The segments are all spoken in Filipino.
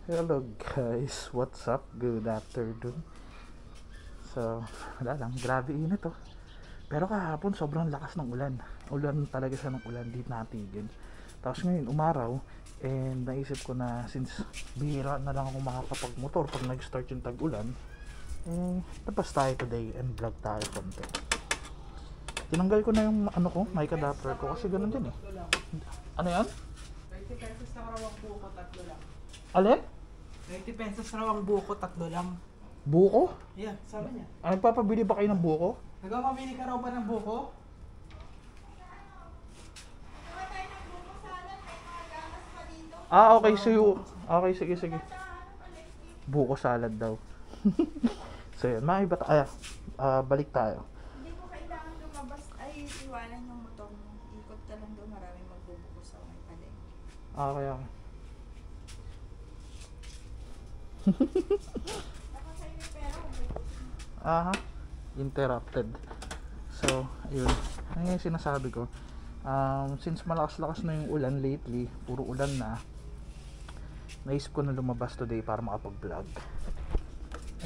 Hello guys, what's up? Good afternoon. So, wala lang, grabe init oh. Pero kahapon sobrang lakas ng ulan. Ulan talaga siya ng ulan, di natigil. Tapos ngayon umaraw, and naisip ko na since bihira na lang ako makakapag-motor pag nag-start yung tag-ulan, tapos tayo today and vlog tayo konti. Tinanggal ko na yung ano ko, mic adapter ko kasi ganun din eh. Ano yan? 20 pesos lang raw ang buko, tatlo lang. Alin? 20 pesos raw ang buko, tatlo lang. Buko? Yeah, sabi niya. Nagpapabili ba kayo ng buko? Nagpapabili ka raw ba ng buko? Okay, so okay, sige. Buko salad daw. So yun, balik tayo. Hindi ko kailangan lumabas ay iwanan yung motor mo. Ikot ka lang doon, maraming magbubuko sa may palengke. Okay. Ako sa'yo may pera, ubusin. Interrupted. So, ayun. Ano yung sinasabi ko? Since malakas-lakas na yung ulan lately, puro ulan na, naisip ko na lumabas today para makapag-vlog.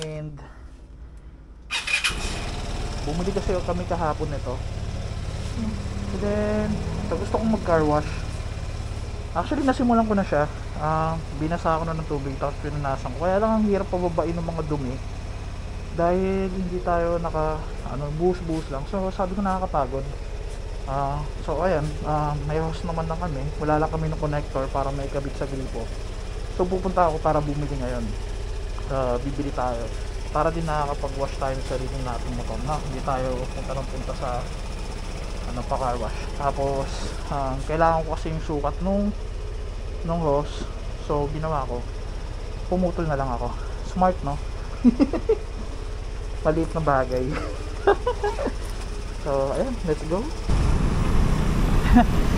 And bumili kasi kami kahapon nito. And then gusto kong mag-car wash. Actually, nasimulan ko na siya. Binasa ko na ng tubig tapos pinunasan ko. Kaya lang ang hirap pababain ng mga dumi dahil hindi tayo buhos-buhos lang. So sabi ko nakakapagod. So ayan, may hose naman na kami. Wala lang kami ng connector para may kabit sa gripo. So pupunta ako para bumili ngayon. Bibili tayo para din nakakapag-wash tayo sa sarili natin motor na hindi tayo punta sa pa-car wash. Tapos kailangan ko kasi yung sukat nung hose. So ginawa ko, pumutol na lang ako. Smart, no? Maliit na bagay. So ayan, let's go.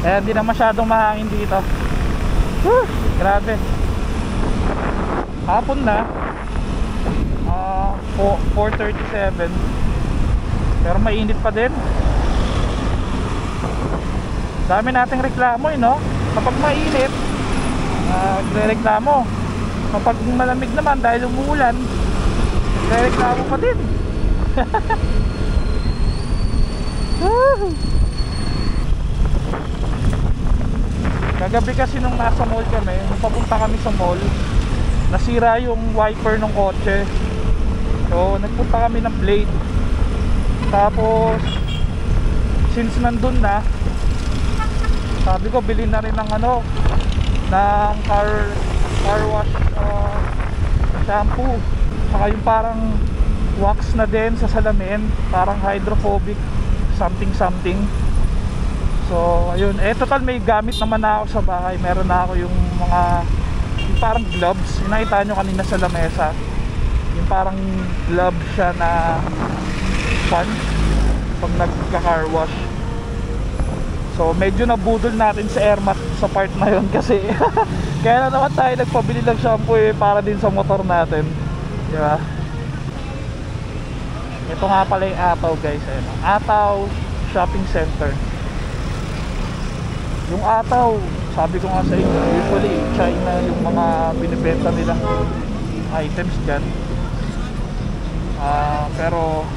Hindi na masyadong mahangin dito. Grabe. Hapon na, 4:37, pero mainit pa din. Dami nating reklamo no? Kapag mainit, nagre-reklamo. Kapag malamig naman dahil umuulan, nagre-reklamo pa din. Kagabi kasi nung nasa mall kami, nung papunta kami sa mall, nasira yung wiper ng kotse. So nagpunta kami ng Blade. Tapos since nandun na, sabi ko bilhin na rin ng ng car wash shampoo. Saka yung parang wax na din sa salamin, parang hydrophobic something. So ayun, total may gamit naman na ako sa bahay. Meron na ako yung parang gloves, yung nakita nyo kanina sa lamesa. Yung parang glove siya na fun pag nagka-car wash. So medyo nabudol natin sa airmat sa part na yun kasi kaya na naman tayo nagpabili ng shampoo para din sa motor natin, di ba? Ito nga pala yung Ataw guys, Ataw Shopping Center. Yung Ataw, sabi ko nga sa inyo, usually China yung mga binibenta nilang items dyan. Pero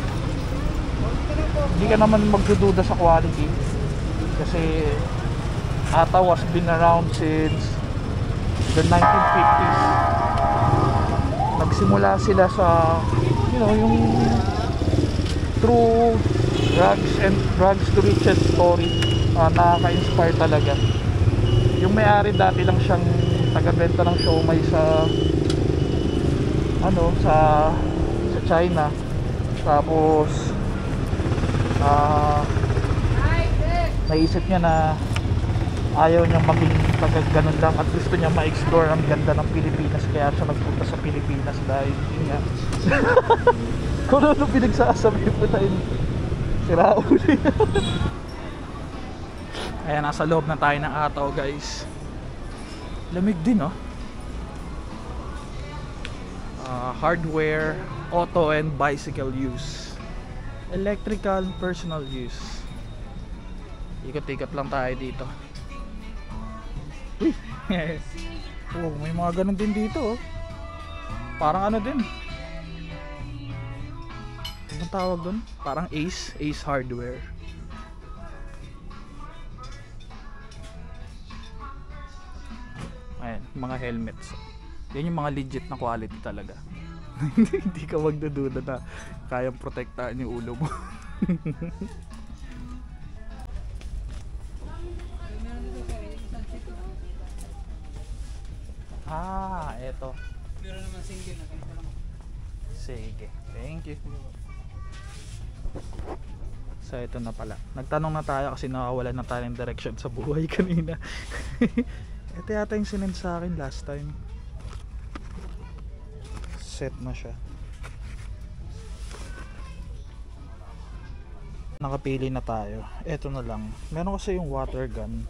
hindi ka naman magdududa sa quality kasi Ataw has been around since the 1950s. Nagsimula sila sa yung true drugs to riches story. Nakaka-inspire talaga. Yung may-ari dati lang siyang taga-benta ng siomai sa China. Tapos naisip niya na ayaw niyang maging ganun lang at gusto niya ma-explore ang ganda ng Pilipinas, kaya siya nagpunta sa Pilipinas dahil yun nga. Kung ano pinagsasabi po tayo, sira uli. Ayan, nasa loob na tayo ng Ataw guys. Lamig din hardware, auto and bicycle use, electrical, personal use. Ikot-ikot lang tayo dito. Uy! Oh, may mga ganun din dito oh. Parang ano din. Anong tawag doon? Parang Ace Hardware. Ayan, mga helmets. Yan yung mga legit na quality talaga. Hindi ka magdududa na kayang protektahan yung ulo mo. Eto. Pero naman single na ganito lang. Sige, thank you. So ito na pala. Nagtanong na tayo kasi nakawalan na tayo ng direction sa buhay kanina. Ito yata yung sinend sa akin last time. Set na siya. Nakapili na tayo. Ito na lang. Meron kasi yung water gun.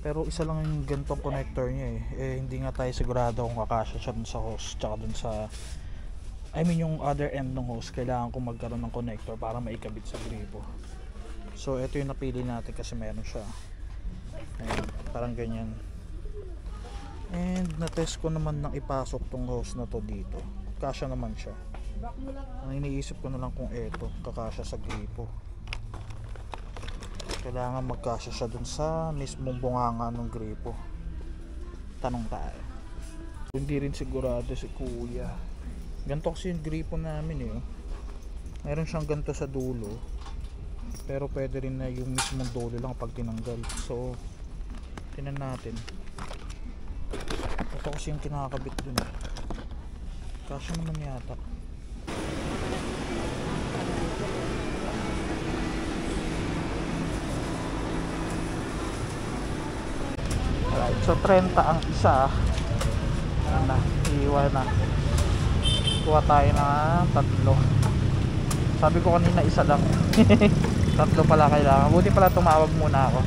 Pero isa lang yung gantong connector niya hindi nga tayo sigurado kung kakasya siya dun sa hose tsaka dun sa yung other end ng hose. Kailangan kong magkaroon ng connector para maikabit sa gripo. So ito yung napili natin kasi meron siya. Ayan, parang ganyan. And na-test ko naman nang ipasok tong hose na to dito. Kasya naman siya. Ang iniisip ko na lang kung ito kakasya sa gripo. Kailangan magkasya siya dun sa mismong bunganga ng gripo. Tanong tayo. Hindi rin sigurado si kuya. Ganito kasi yung gripo namin Meron siyang ganito sa dulo. Pero pwede rin na yung mismong dulo lang pag tinanggal. So tinan natin. Ito kasi yung kinakabit dun Kasya naman yata. Alright, so 30 ang isa. Ano na, iiwan na. Kuha tayo na 3. Sabi ko kanina isa lang. 3 pala kailangan. Buti pala tumawag muna ako.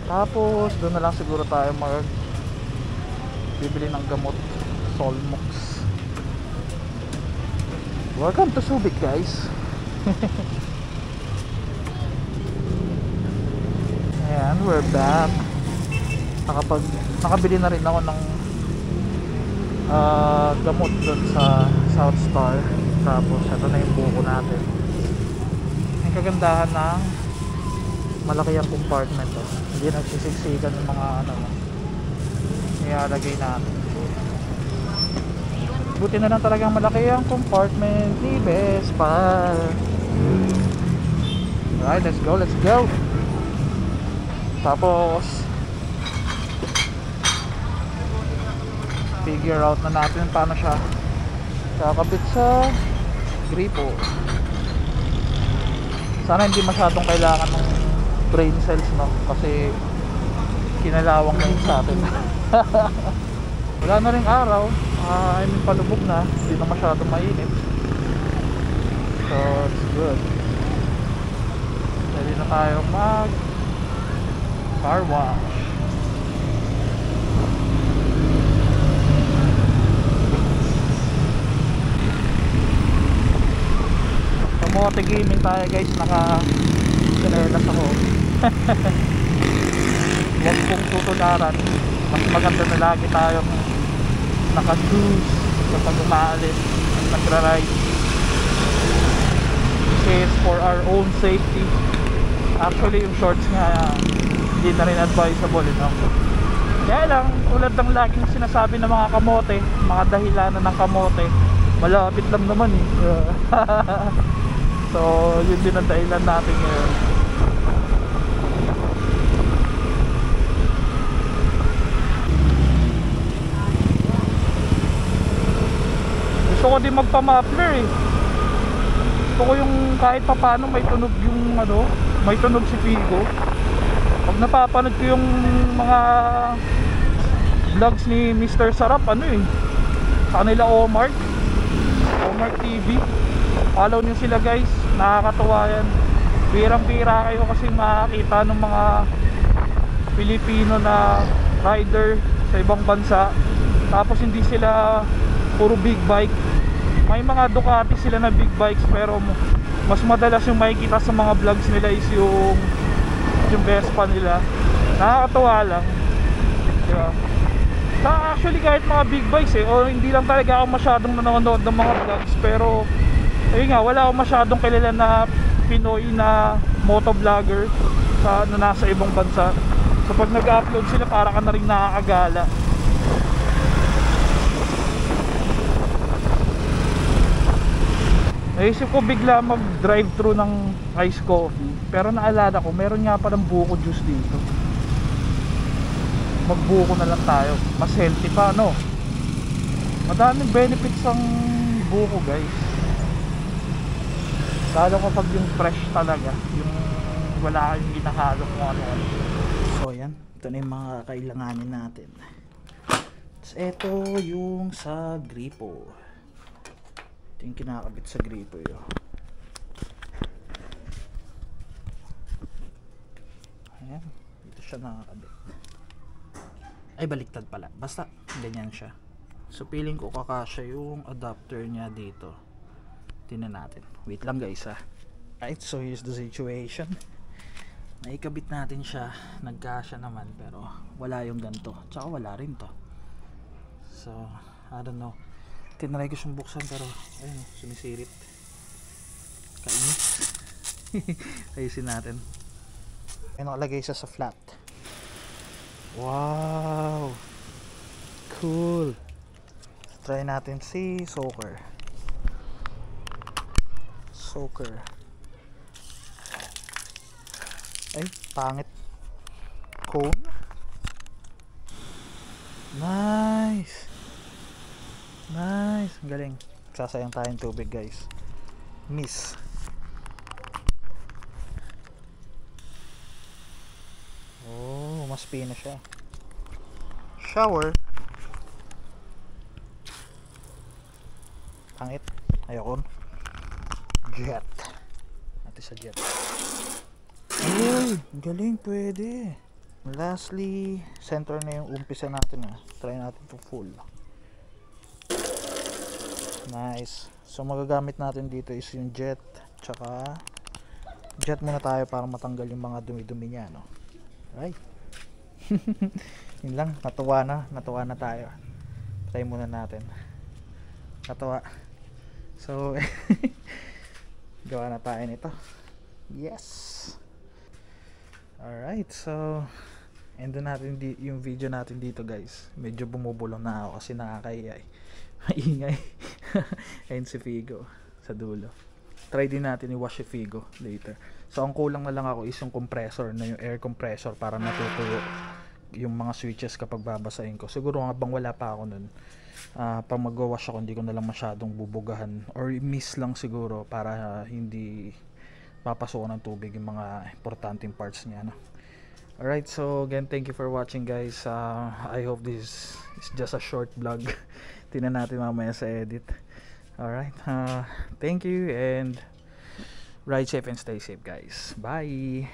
Tapos doon na lang siguro tayo bibili ng gamot. Solmox. Welcome to Subic, guys. Ayan, we're back. Nakabili na rin ako ng gamot doon sa South Star. Tapos ito na yung buko natin. Ang kagandahan ng malaki ang compartment Hindi nagsisiksikan yung mga ilalagay natin. Buti na lang talagang malaki ang compartment ni Vespa. Alright, let's go. Tapos figure out na natin paano siya kakabit sa gripo. Sana hindi masyadong kailangan ng brain cells kasi kinalawang na yun sa atin. Wala na ring araw, palubog na, hindi na masyadong mainit. So it's good. Pwede na tayo mag car wash. Kamote gaming tayo guys, naka-sinelas ako. Huwag pong tutularan. Mas maganda na lagi tayong naka-shoes kapag umaalis at nagra-ride. Kasi it's for our own safety. Actually yung shorts nga hindi na rin advisable Kaya lang, tulad ng laging sinasabi ng mga kamote, mga dahilanan ng kamote, malapit lang naman So yun din ang dahilan natin ngayon. Gusto ko din magpa-muffler Gusto ko yung kahit papano may tunog yung may tunog si Figo. Pag napapanood ko yung mga vlogs ni Mr. Sarap sa kanila Omar TV, follow nyo sila guys, nakakatuwa yan. Birang-bira kayo kasi makakita ng mga Pilipino na rider sa ibang bansa, tapos hindi sila puro big bike. May mga Ducati sila na big bikes, pero mas madalas yung makikita sa mga vlogs nila is yung Vespa nila. Nakakatuwa lang, diba? Actually kahit mga big bikes o hindi lang talaga ako masyadong nanonood ng mga vlogs, pero ayun nga, wala akong masyadong kilala na Pinoy na motovlogger na nasa ibang bansa. So pag nag-upload sila, para ka na rin nakakagala. Naisip ko bigla mag-drive thru ng ice coffee, pero naalala ko meron nga palang buko juice dito. Magbuko na lang tayo, mas healthy pa, no? Madaming benefits ang buko, guys. Lalo kapag yung fresh talaga, yung wala kayong ginahalo kung ano-ano. So yan, ito na yung mga kailanganin natin. Tapos ito yung sa gripo. Ito yung kinakabit sa gripo yun. Ayan, dito siya nakakabit. Ay, baliktad pala. Basta ganyan siya. So feeling ko kakasya yung adapter niya dito. Tingnan natin. Wait lang guys ha. Right, so here's the situation. Naikabit natin siya. Nagkasya naman, pero wala yung ganito. Tsaka wala rin to. So I don't know. Tinry ko siyang buksan, pero ayun, sumisirit. Kainis. Ayusin natin. Ayun, nakalagay siya sa flat. Wow, cool. Try natin si Soaker. Ay, pangit. Cone. Nice. Ang galing. Sasayang tayong tubig guys. Miss. Mas pino siya. Shower. Pangit. Ayokon. Jet. Natin sa jet. Uy, galing, pwede. Lastly, center na yung umpisa natin. Try natin to full. Nice. So magagamit natin dito is yung jet. Tsaka jet muna tayo para matanggal yung mga dumi-dumi niya, no? Right. Yun lang, natuwa na tayo. Try muna natin. Natuwa. So gawa na tayo nito. Yes. Alright, so end natin yung video natin dito guys. Medyo bumubulong na ako kasi nakakahiya. Maingay. Ayun si Figo sa dulo. Try din natin i-wash si Figo later. So ang kulang na lang ako is yung compressor, na yung air compressor, para natutuyo yung mga switches kapag babasahin ko. Siguro habang wala pa ako nun, pag mag-wash ako, hindi ko na lang masyadong bubugahan or miss lang siguro para hindi papasukan ng tubig yung mga importanteng parts niya, no? Alright, so again, thank you for watching guys. I hope this is just a short vlog. Tingnan natin mamaya sa edit. Alright, thank you and ride safe and stay safe guys. Bye.